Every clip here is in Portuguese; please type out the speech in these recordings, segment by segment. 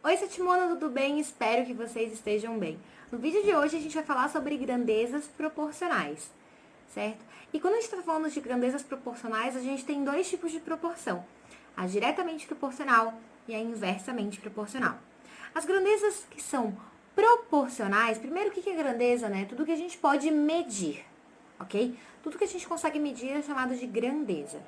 Oi, Sétimona, tudo bem? Espero que vocês estejam bem. No vídeo de hoje a gente vai falar sobre grandezas proporcionais, certo? E quando a gente está falando de grandezas proporcionais, a gente tem dois tipos de proporção: a diretamente proporcional e a inversamente proporcional. As grandezas que são proporcionais, primeiro, o que é grandeza, né? Tudo que a gente pode medir, ok? Tudo que a gente consegue medir é chamado de grandeza.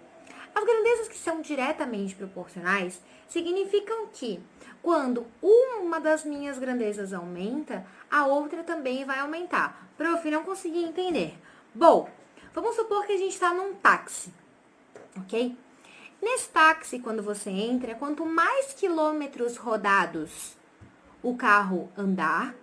As grandezas que são diretamente proporcionais significam que quando uma das minhas grandezas aumenta, a outra também vai aumentar. Prof, não consegui entender. Bom, vamos supor que a gente está num táxi, ok? Nesse táxi, quando você entra, quanto mais quilômetros rodados o carro andar,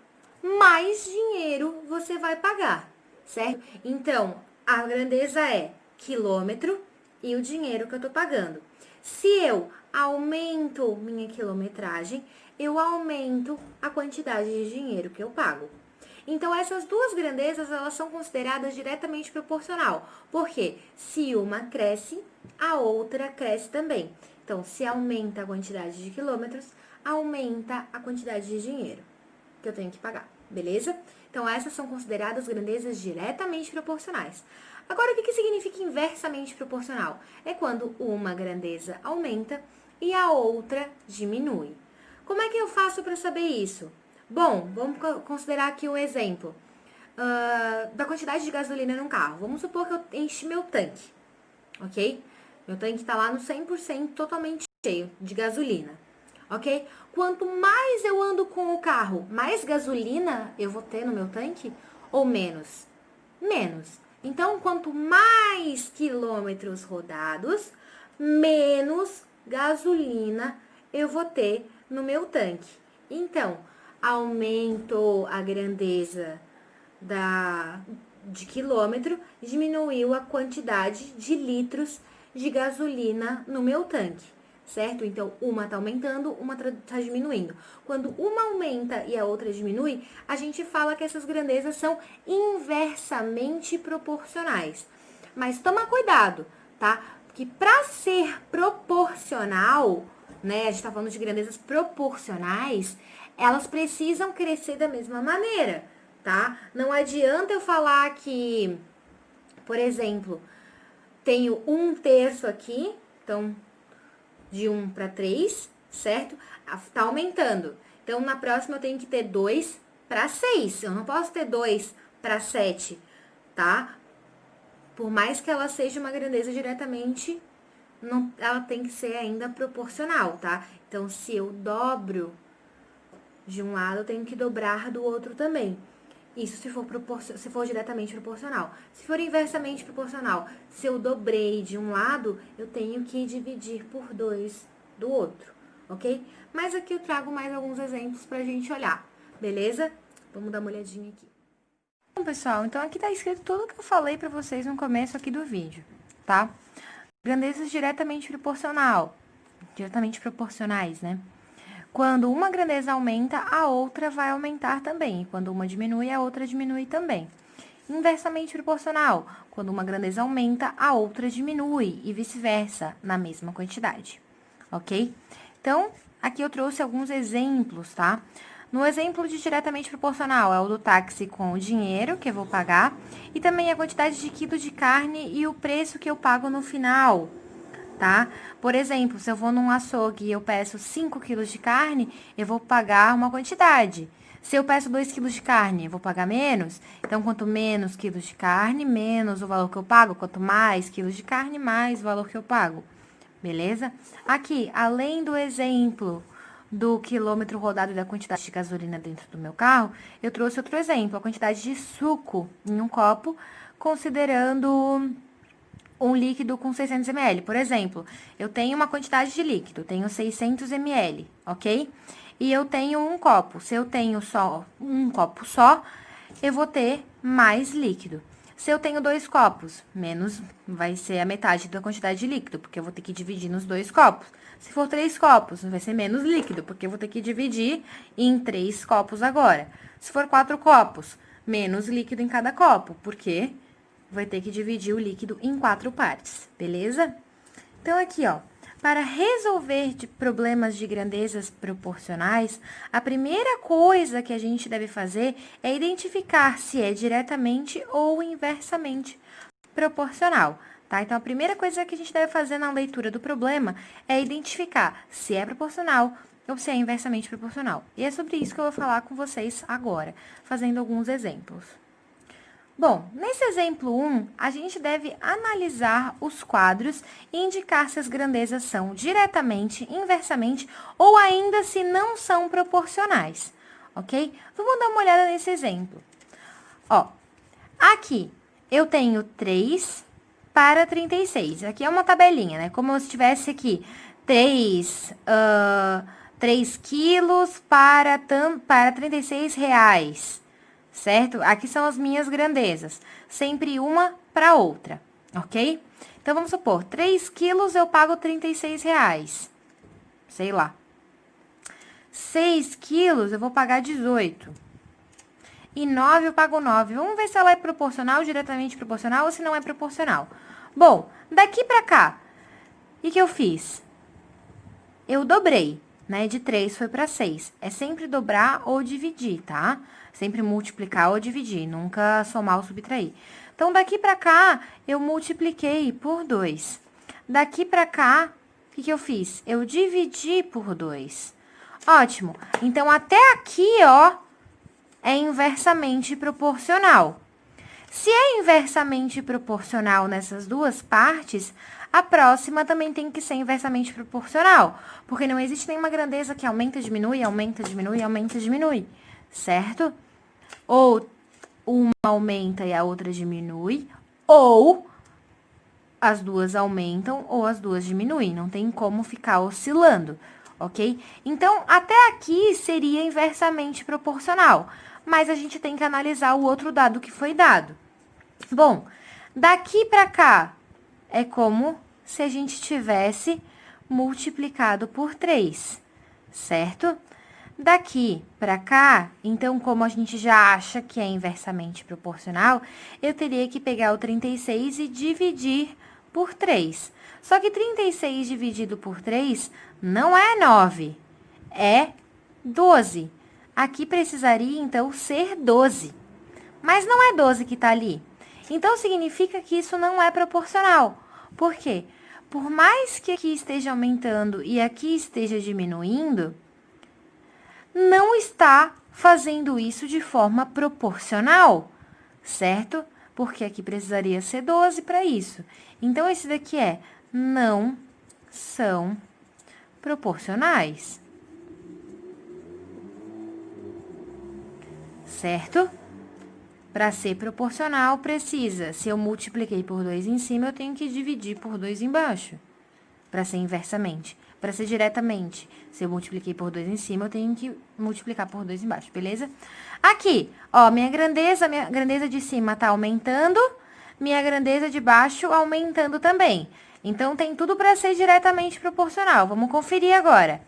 mais dinheiro você vai pagar, certo? Então, a grandeza é quilômetro e o dinheiro que eu tô pagando. Se eu aumento minha quilometragem, eu aumento a quantidade de dinheiro que eu pago. Então, essas duas grandezas, elas são consideradas diretamente proporcional. Porque se uma cresce, a outra cresce também. Então, se aumenta a quantidade de quilômetros, aumenta a quantidade de dinheiro que eu tenho que pagar, beleza? Então, essas são consideradas grandezas diretamente proporcionais. Agora, o que significa inversamente proporcional? É quando uma grandeza aumenta e a outra diminui. Como é que eu faço para saber isso? Bom, vamos considerar aqui um exemplo da quantidade de gasolina no carro. Vamos supor que eu enchi meu tanque, ok? Meu tanque está lá no 100% totalmente cheio de gasolina, ok? Quanto mais eu ando com o carro, mais gasolina eu vou ter no meu tanque ou menos? Menos. Então, quanto mais quilômetros rodados, menos gasolina eu vou ter no meu tanque. Então, aumento a grandeza de quilômetro, diminuiu a quantidade de litros de gasolina no meu tanque, certo? Então, uma tá aumentando, uma tá diminuindo. Quando uma aumenta e a outra diminui, a gente fala que essas grandezas são inversamente proporcionais. Mas toma cuidado, tá? Porque para ser proporcional, né, a gente tá falando de grandezas proporcionais, elas precisam crescer da mesma maneira, tá? Não adianta eu falar que, por exemplo, tenho 1/3 aqui, então de 1 para 3, certo? Tá aumentando. Então, na próxima eu tenho que ter 2 para 6. Eu não posso ter 2 para 7, tá? Por mais que ela seja uma grandeza diretamente, não, ela tem que ser ainda proporcional, tá? Então, se eu dobro de um lado, eu tenho que dobrar do outro também. Isso se for diretamente proporcional. Se for inversamente proporcional, se eu dobrei de um lado, eu tenho que dividir por 2 do outro, ok? Mas aqui eu trago mais alguns exemplos pra gente olhar, beleza? Vamos dar uma olhadinha aqui. Bom, pessoal, então aqui tá escrito tudo que eu falei pra vocês no começo aqui do vídeo, tá? Grandezas diretamente proporcionais, né? Quando uma grandeza aumenta, a outra vai aumentar também. E quando uma diminui, a outra diminui também. Inversamente proporcional. Quando uma grandeza aumenta, a outra diminui. E vice-versa, na mesma quantidade. Ok? Então, aqui eu trouxe alguns exemplos, tá? No exemplo de diretamente proporcional, é o do táxi com o dinheiro que eu vou pagar. E também a quantidade de quilo de carne e o preço que eu pago no final, tá? Por exemplo, se eu vou num açougue e eu peço 5 quilos de carne, eu vou pagar uma quantidade. Se eu peço 2 quilos de carne, eu vou pagar menos. Então, quanto menos quilos de carne, menos o valor que eu pago. Quanto mais quilos de carne, mais o valor que eu pago. Beleza? Aqui, além do exemplo do quilômetro rodado e da quantidade de gasolina dentro do meu carro, eu trouxe outro exemplo, a quantidade de suco em um copo, considerando um líquido com 600 ml. Por exemplo, eu tenho uma quantidade de líquido, tenho 600 ml, ok? E eu tenho um copo. Se eu tenho só um copo só, eu vou ter mais líquido. Se eu tenho 2 copos, menos vai ser a metade da quantidade de líquido, porque eu vou ter que dividir nos 2 copos. Se for 3 copos, vai ser menos líquido, porque eu vou ter que dividir em 3 copos agora. Se for 4 copos, menos líquido em cada copo, porque vai ter que dividir o líquido em 4 partes, beleza? Então, aqui, ó, para resolver problemas de grandezas proporcionais, a primeira coisa que a gente deve fazer é identificar se é diretamente ou inversamente proporcional, tá? Então, a primeira coisa que a gente deve fazer na leitura do problema é identificar se é proporcional ou se é inversamente proporcional. E é sobre isso que eu vou falar com vocês agora, fazendo alguns exemplos. Bom, nesse exemplo 1, a gente deve analisar os quadros e indicar se as grandezas são diretamente, inversamente ou ainda se não são proporcionais, ok? Vamos dar uma olhada nesse exemplo. Ó, aqui eu tenho 3 para 36. Aqui é uma tabelinha, né? Como se tivesse aqui 3 quilos para 36 reais. Certo? Aqui são as minhas grandezas, sempre uma para outra, ok? Então, vamos supor, 3 quilos eu pago 36 reais, sei lá. 6 quilos eu vou pagar 18. E 9 eu pago 9. Vamos ver se ela é proporcional, diretamente proporcional, ou se não é proporcional. Bom, daqui pra cá, o que eu fiz? Eu dobrei, né? De 3 foi para 6. É sempre dobrar ou dividir, tá? Sempre multiplicar ou dividir, nunca somar ou subtrair. Então, daqui para cá, eu multipliquei por 2. Daqui para cá, o que eu fiz? Eu dividi por 2. Ótimo. Então, até aqui, ó, é inversamente proporcional. Se é inversamente proporcional nessas duas partes, a próxima também tem que ser inversamente proporcional, porque não existe nenhuma grandeza que aumenta, diminui, aumenta, diminui, aumenta, diminui, certo? Ou uma aumenta e a outra diminui, ou as duas aumentam ou as duas diminuem, não tem como ficar oscilando, ok? Então, até aqui seria inversamente proporcional, mas a gente tem que analisar o outro dado que foi dado. Bom, daqui para cá é como se a gente tivesse multiplicado por 3, certo? Daqui para cá, então, como a gente já acha que é inversamente proporcional, eu teria que pegar o 36 e dividir por 3. Só que 36 dividido por 3 não é 9, é 12. Aqui precisaria, então, ser 12. Mas não é 12 que está ali. Então, significa que isso não é proporcional. Por quê? Por mais que aqui esteja aumentando e aqui esteja diminuindo, não está fazendo isso de forma proporcional, certo? Porque aqui precisaria ser 12 para isso. Então, esse daqui não são proporcionais. Certo? Para ser proporcional, precisa, se eu multipliquei por 2 em cima, eu tenho que dividir por 2 embaixo. Para ser inversamente. Para ser diretamente, se eu multipliquei por 2 em cima, eu tenho que multiplicar por 2 embaixo, beleza? Aqui, ó, minha grandeza de cima tá aumentando, minha grandeza de baixo aumentando também. Então, tem tudo para ser diretamente proporcional. Vamos conferir agora.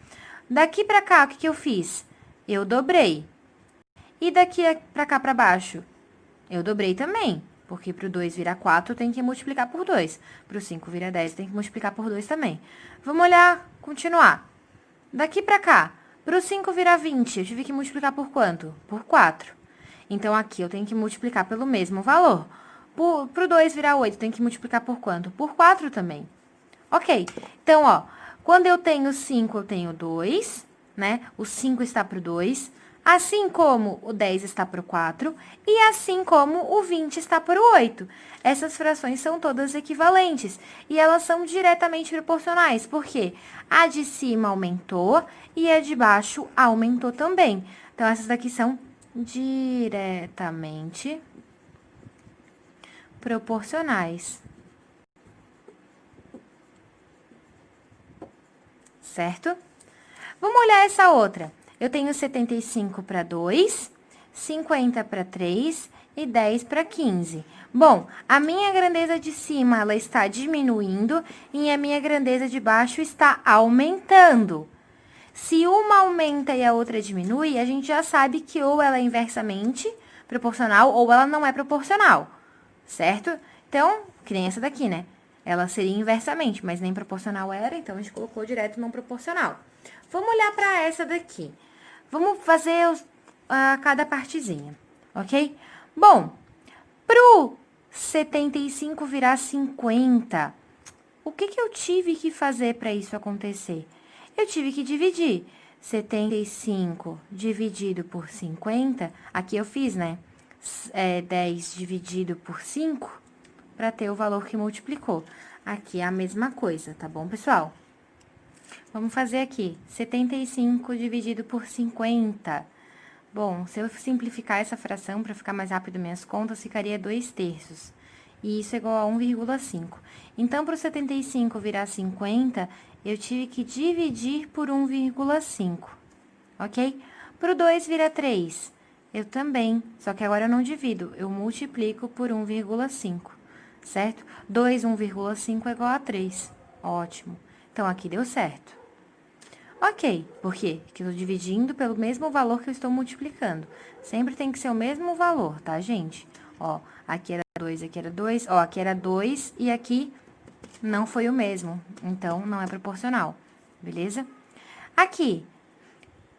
Daqui para cá, o que eu fiz? Eu dobrei. E daqui para cá para baixo? Eu dobrei também, porque para o 2 virar 4, tem que multiplicar por 2. Para o 5 virar 10, tem que multiplicar por 2 também. Vamos olhar, continuar. Daqui para cá, para o 5 virar 20, eu tive que multiplicar por quanto? Por 4. Então, aqui eu tenho que multiplicar pelo mesmo valor. Para o 2 virar 8, tem que multiplicar por quanto? Por 4 também. Ok, então, ó, quando eu tenho 5, eu tenho 2, né? O 5 está para o 2. Assim como o 10 está para o 4 e assim como o 20 está para o 8. Essas frações são todas equivalentes e elas são diretamente proporcionais, porque a de cima aumentou e a de baixo aumentou também. Então, essas daqui são diretamente proporcionais. Certo? Vamos olhar essa outra. Eu tenho 75 para 2, 50 para 3 e 10 para 15. Bom, a minha grandeza de cima, ela está diminuindo e a minha grandeza de baixo está aumentando. Se uma aumenta e a outra diminui, a gente já sabe que ou ela é inversamente proporcional ou ela não é proporcional, certo? Então, que nem essa daqui, né? ela seria inversamente, mas nem proporcional era, então a gente colocou direto não proporcional. Vamos olhar para essa daqui. Vamos fazer cada partezinha, ok? Bom, pro 75 virar 50, o que eu tive que fazer para isso acontecer? Eu tive que dividir 75 dividido por 50, aqui eu fiz, né? 10 dividido por 5, para ter o valor que multiplicou. Aqui é a mesma coisa, tá bom, pessoal? Vamos fazer aqui, 75 dividido por 50. Bom, se eu simplificar essa fração para ficar mais rápido minhas contas, ficaria 2/3. E isso é igual a 1,5. Então, para o 75 virar 50, eu tive que dividir por 1,5, ok? Para o 2 virar 3, eu também, só que agora eu não divido, eu multiplico por 1,5, certo? 2, 1,5 é igual a 3. Ótimo. Então, aqui deu certo. Ok, por quê? Porque eu estou dividindo pelo mesmo valor que eu estou multiplicando. Sempre tem que ser o mesmo valor, tá, gente? Ó, aqui era 2, aqui era 2, ó, aqui era 2 e aqui não foi o mesmo. Então, não é proporcional, beleza? Aqui,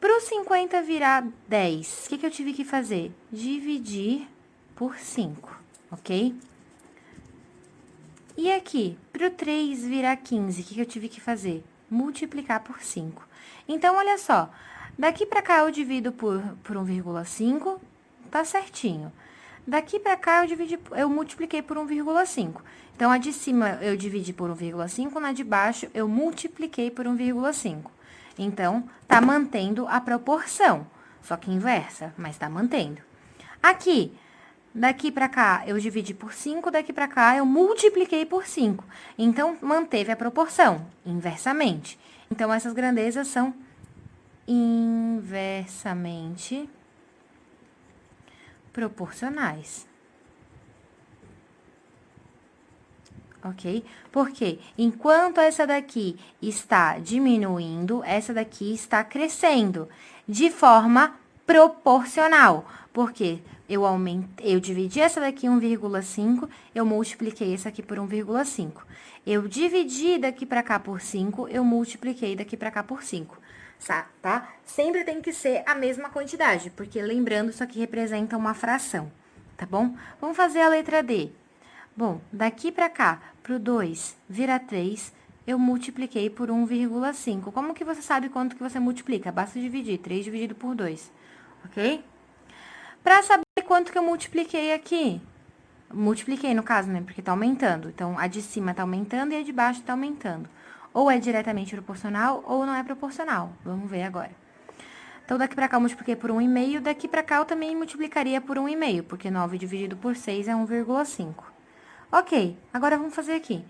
pro 50 virar 10, o que eu tive que fazer? Dividir por 5, ok? E aqui, pro 3 virar 15, o que eu tive que fazer? Multiplicar por 5. Então, olha só, daqui pra cá eu divido por 1,5, tá certinho. Daqui pra cá eu multipliquei por 1,5. Então, a de cima eu dividi por 1,5, na de baixo eu multipliquei por 1,5. Então, tá mantendo a proporção, só que inversa, mas tá mantendo. Aqui, daqui pra cá eu dividi por 5, daqui pra cá eu multipliquei por 5. Então, manteve a proporção, inversamente. Então, essas grandezas são inversamente proporcionais. Ok? Porque enquanto essa daqui está diminuindo, essa daqui está crescendo de forma proporcional. Porque eu dividi essa daqui 1,5, eu multipliquei essa aqui por 1,5. Eu dividi daqui para cá por 5, eu multipliquei daqui para cá por 5. Tá? Sempre tem que ser a mesma quantidade, porque lembrando, isso aqui representa uma fração, tá bom? Vamos fazer a letra D. Bom, daqui para cá, pro 2 vira 3, eu multipliquei por 1,5. Como que você sabe quanto que você multiplica? Basta dividir, 3 dividido por 2, ok? Para saber quanto que eu multipliquei aqui, multipliquei no caso, né, porque tá aumentando. Então, a de cima tá aumentando e a de baixo tá aumentando. Ou é diretamente proporcional ou não é proporcional. Vamos ver agora. Então, daqui pra cá eu multipliquei por 1,5, daqui pra cá eu também multiplicaria por 1,5, porque 9 dividido por 6 é 1,5. Ok, agora vamos fazer aqui.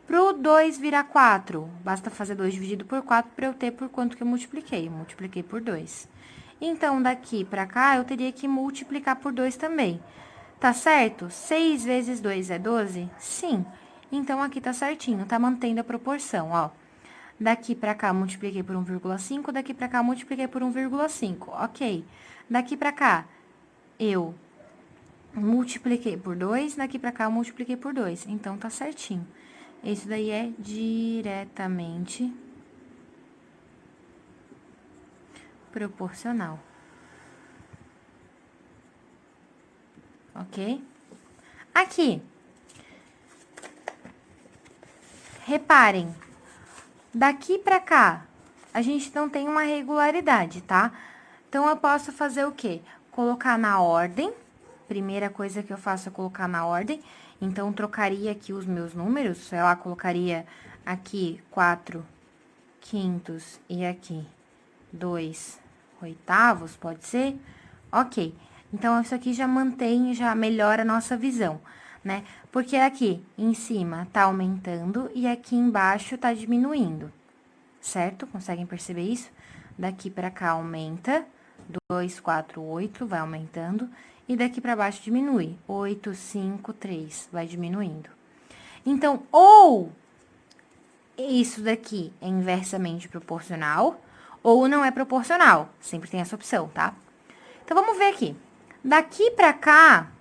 Pro 2 virar 4, basta fazer 2 dividido por 4 para eu ter por quanto que eu multipliquei. Eu multipliquei por 2. Então, daqui pra cá, eu teria que multiplicar por 2 também. Tá certo? 6 vezes 2 é 12? Sim. Então, aqui tá certinho, tá mantendo a proporção, ó. Daqui pra cá, multipliquei por 1,5, daqui pra cá, multipliquei por 1,5. Ok. Daqui pra cá, eu multipliquei por 2, daqui pra cá eu multipliquei por 2. Então, tá certinho. Isso daí é diretamente proporcional. Ok? Aqui. Reparem. Daqui pra cá, a gente não tem uma regularidade, tá? Então, eu posso fazer o quê? Colocar na ordem. Primeira coisa que eu faço é colocar na ordem. Então, trocaria aqui os meus números, sei lá, colocaria aqui 4/5 e aqui 2/8, pode ser? Ok. Então, isso aqui já mantém, já melhora a nossa visão, né? Porque aqui em cima tá aumentando e aqui embaixo tá diminuindo, certo? Conseguem perceber isso? Daqui pra cá aumenta, 2, 4, 8, vai aumentando. E daqui para baixo diminui. 8, 5, 3, vai diminuindo. Então, ou isso daqui é inversamente proporcional, ou não é proporcional. Sempre tem essa opção, tá? Então, vamos ver aqui. Daqui para cá,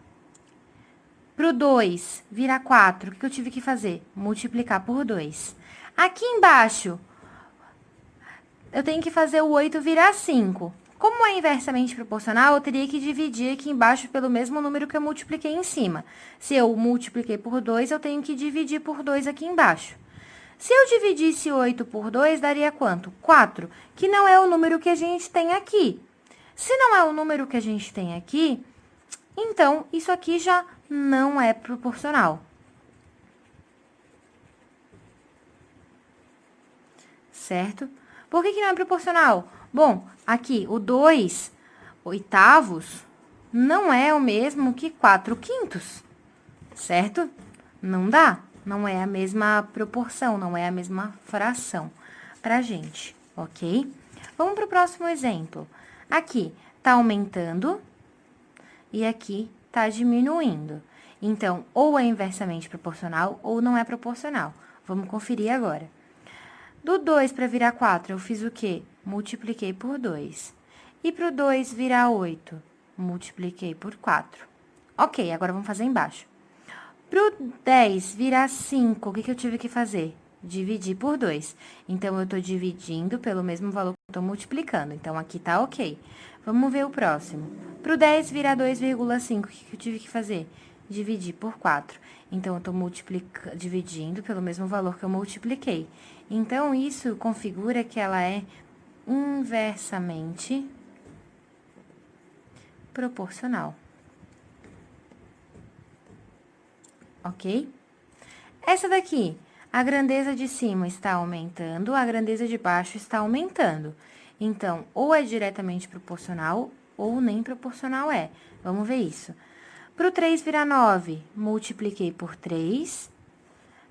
Pro 2 virar 4, o que eu tive que fazer? Multiplicar por 2. Aqui embaixo, eu tenho que fazer o 8 virar 5. Como é inversamente proporcional, eu teria que dividir aqui embaixo pelo mesmo número que eu multipliquei em cima. Se eu multipliquei por 2, eu tenho que dividir por 2 aqui embaixo. Se eu dividisse 8 por 2, daria quanto? 4, que não é o número que a gente tem aqui. Se não é o número que a gente tem aqui, então isso aqui já não é proporcional. Certo? Por que não é proporcional? Bom, aqui, o 2 oitavos não é o mesmo que 4 quintos, certo? Não dá, não é a mesma proporção, não é a mesma fração pra gente, ok? Vamos pro próximo exemplo. Aqui, tá aumentando e aqui tá diminuindo. Então, ou é inversamente proporcional ou não é proporcional. Vamos conferir agora. Do 2 para virar 4, eu fiz o quê? Multipliquei por 2. E para o 2 virar 8, multipliquei por 4. Ok, agora vamos fazer embaixo. Para o 10 virar 5, o que eu tive que fazer? Dividir por 2. Então, eu estou dividindo pelo mesmo valor que eu estou multiplicando. Então, aqui tá ok. Vamos ver o próximo. Para o 10 virar 2,5, o que eu tive que fazer? Dividir por 4. Então, eu estou dividindo pelo mesmo valor que eu multipliquei. Então, isso configura que ela é inversamente proporcional. Ok? Essa daqui, a grandeza de cima está aumentando, a grandeza de baixo está aumentando. Então, ou é diretamente proporcional, ou nem proporcional é. Vamos ver isso. Para o 3 virar 9, multipliquei por 3,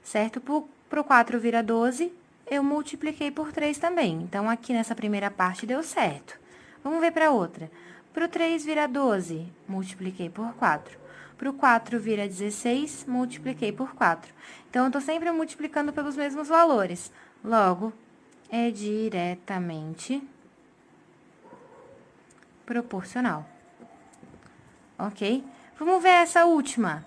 certo? Para o 4 virar 12, eu multipliquei por 3 também. Então, aqui nessa primeira parte deu certo. Vamos ver para outra. Para o 3 virar 12, multipliquei por 4. Para o 4 vira 16, multipliquei por 4. Então, eu estou sempre multiplicando pelos mesmos valores. Logo, é diretamente proporcional. Ok? Vamos ver essa última.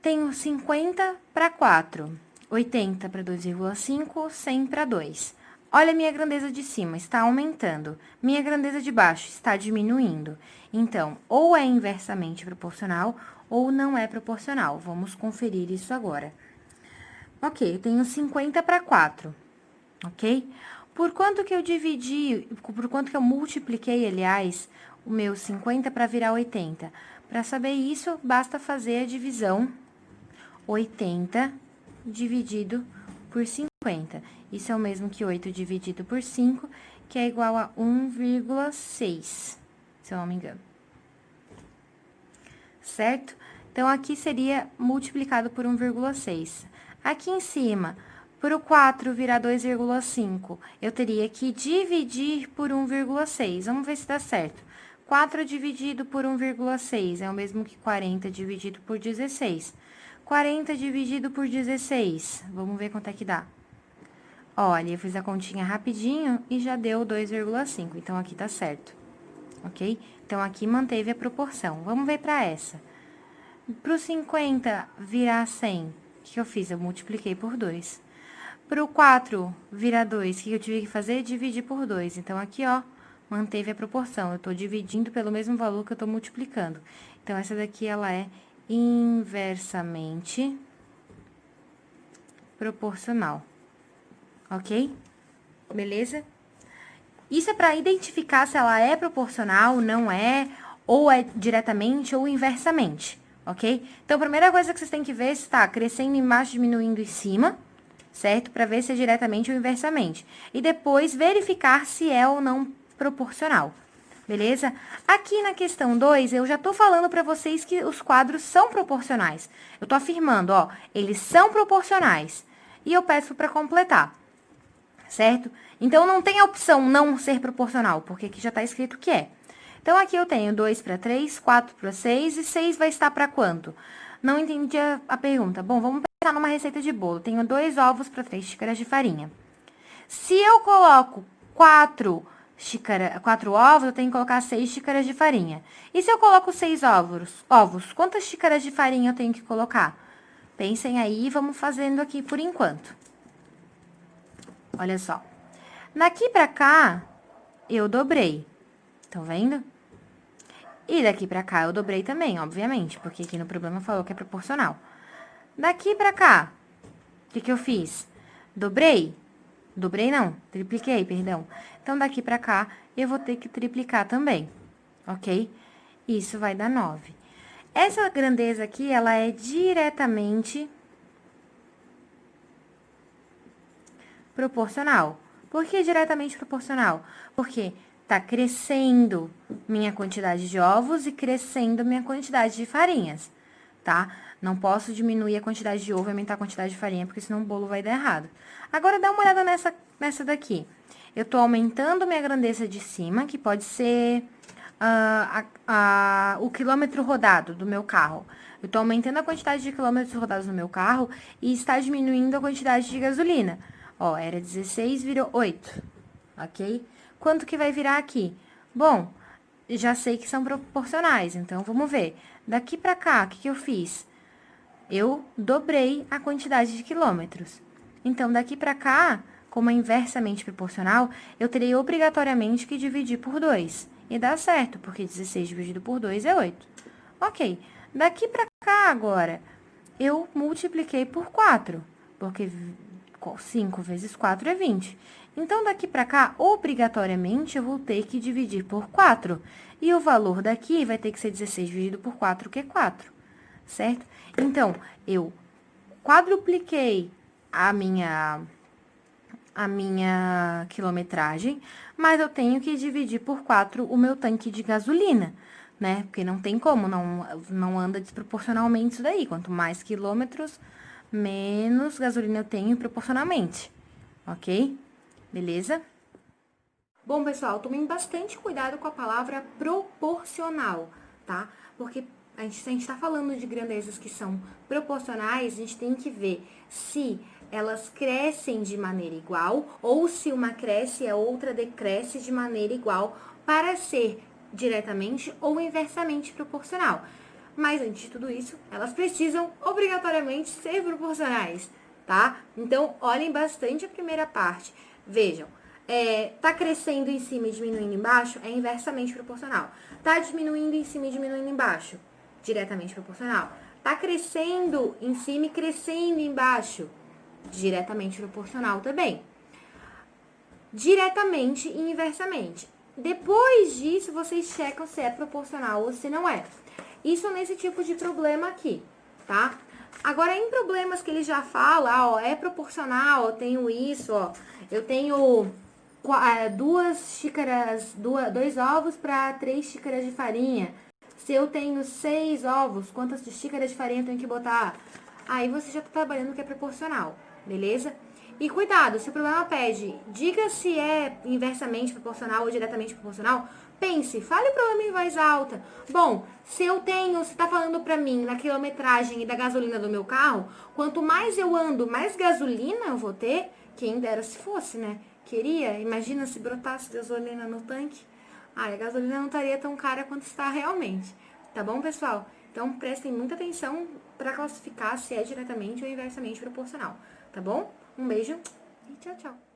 Tenho 50 para 4, 80 para 2,5, 100 para 2. Olha a minha grandeza de cima, está aumentando. Minha grandeza de baixo está diminuindo. Então, ou é inversamente proporcional, ou não é proporcional. Vamos conferir isso agora. Ok, eu tenho 50 para 4, ok? Por quanto que eu dividi, por quanto que eu multipliquei, aliás, o meu 50 para virar 80? Para saber isso, basta fazer a divisão 80 dividido por 50. Isso é o mesmo que 8 dividido por 5, que é igual a 1,6, se eu não me engano. Certo? Então, aqui seria multiplicado por 1,6. Aqui em cima, para o 4 virar 2,5, eu teria que dividir por 1,6. Vamos ver se dá certo. 4 dividido por 1,6 é o mesmo que 40 dividido por 16. 40 dividido por 16, vamos ver quanto é que dá. Olha, eu fiz a continha rapidinho e já deu 2,5, então aqui tá certo, ok? Então, aqui manteve a proporção. Vamos ver para essa. Para o 50 virar 100, o que eu fiz? Eu multipliquei por 2. Para o 4 virar 2, o que eu tive que fazer? Dividir por 2. Então, aqui, ó, manteve a proporção. Eu tô dividindo pelo mesmo valor que eu tô multiplicando. Então, essa daqui, ela é inversamente proporcional. Ok? Beleza? Isso é para identificar se ela é proporcional, não é, ou é diretamente ou inversamente, ok? Então, a primeira coisa que vocês têm que ver é se está crescendo embaixo, diminuindo em cima, certo? Para ver se é diretamente ou inversamente. E depois verificar se é ou não proporcional. Beleza? Aqui na questão 2, eu já tô falando para vocês que os quadros são proporcionais. Eu tô afirmando, ó, eles são proporcionais. E eu peço para completar, certo? Então, não tem a opção não ser proporcional, porque aqui já tá escrito que é. Então, aqui eu tenho 2 para 3, 4 para 6 e 6 vai estar para quanto? Não entendi a pergunta. Bom, vamos pensar numa receita de bolo. Tenho 2 ovos para 3 xícaras de farinha. Se eu coloco 4 4 ovos, eu tenho que colocar 6 xícaras de farinha. E se eu coloco 6 ovos, quantas xícaras de farinha eu tenho que colocar? Pensem aí, vamos fazendo aqui por enquanto. Olha só. Daqui pra cá, eu dobrei. Estão vendo? E daqui pra cá eu dobrei também, obviamente, porque aqui no problema falou que é proporcional. Daqui pra cá, o que eu fiz? Dobrei? Dobrei não, tripliquei, perdão. Então, daqui pra cá, eu vou ter que triplicar também, ok? Isso vai dar 9. Essa grandeza aqui, ela é diretamente proporcional. Por que diretamente proporcional? Porque tá crescendo minha quantidade de ovos e crescendo minha quantidade de farinhas, tá? Não posso diminuir a quantidade de ovo e aumentar a quantidade de farinha, porque senão o bolo vai dar errado. Agora, dá uma olhada nessa daqui. Eu tô aumentando minha grandeza de cima, que pode ser o quilômetro rodado do meu carro. Eu tô aumentando a quantidade de quilômetros rodados no meu carro e está diminuindo a quantidade de gasolina. Ó, era 16, virou 8, ok? Quanto que vai virar aqui? Bom, já sei que são proporcionais, então vamos ver. Daqui pra cá, o que eu fiz? Eu dobrei a quantidade de quilômetros. Então, daqui pra cá, como é inversamente proporcional, eu terei obrigatoriamente que dividir por 2. E dá certo, porque 16 dividido por 2 é 8. Ok, daqui pra cá agora, eu multipliquei por 4, porque 5 vezes 4 é 20. Então, daqui pra cá, obrigatoriamente, eu vou ter que dividir por 4. E o valor daqui vai ter que ser 16 dividido por 4, que é 4, certo? Então, eu quadrupliquei a minha quilometragem, mas eu tenho que dividir por 4 o meu tanque de gasolina, né? Porque não tem como, não anda desproporcionalmente isso daí. Quanto mais quilômetros, menos gasolina eu tenho proporcionalmente, ok? Beleza? Bom, pessoal, tomem bastante cuidado com a palavra proporcional, tá? Porque a gente tá falando de grandezas que são proporcionais, a gente tem que ver se elas crescem de maneira igual ou se uma cresce e a outra decresce de maneira igual para ser diretamente ou inversamente proporcional. Mas antes de tudo isso, elas precisam obrigatoriamente ser proporcionais, tá? Então, olhem bastante a primeira parte. Vejam, tá crescendo em cima e diminuindo embaixo, é inversamente proporcional. Tá diminuindo em cima e diminuindo embaixo, diretamente proporcional. Tá crescendo em cima e crescendo embaixo, diretamente proporcional também. Diretamente e inversamente. Depois disso, vocês checam se é proporcional ou se não é. Isso nesse tipo de problema aqui, tá? Agora, em problemas que ele já fala, ó, é proporcional, eu tenho isso, ó, eu tenho 2 ovos para 3 xícaras de farinha. Se eu tenho 6 ovos, quantas xícaras de farinha eu tenho que botar? Aí você já tá trabalhando que é proporcional, beleza? E cuidado, se o problema pede, diga se é inversamente proporcional ou diretamente proporcional, pense, fale o problema em voz alta. Bom, se tá falando pra mim na quilometragem e da gasolina do meu carro, quanto mais eu ando, mais gasolina eu vou ter, quem dera se fosse, né? Imagina se brotasse gasolina no tanque. A gasolina não estaria tão cara quanto está realmente. Tá bom, pessoal? Então, prestem muita atenção para classificar se é diretamente ou inversamente proporcional. Tá bom? Um beijo e tchau, tchau.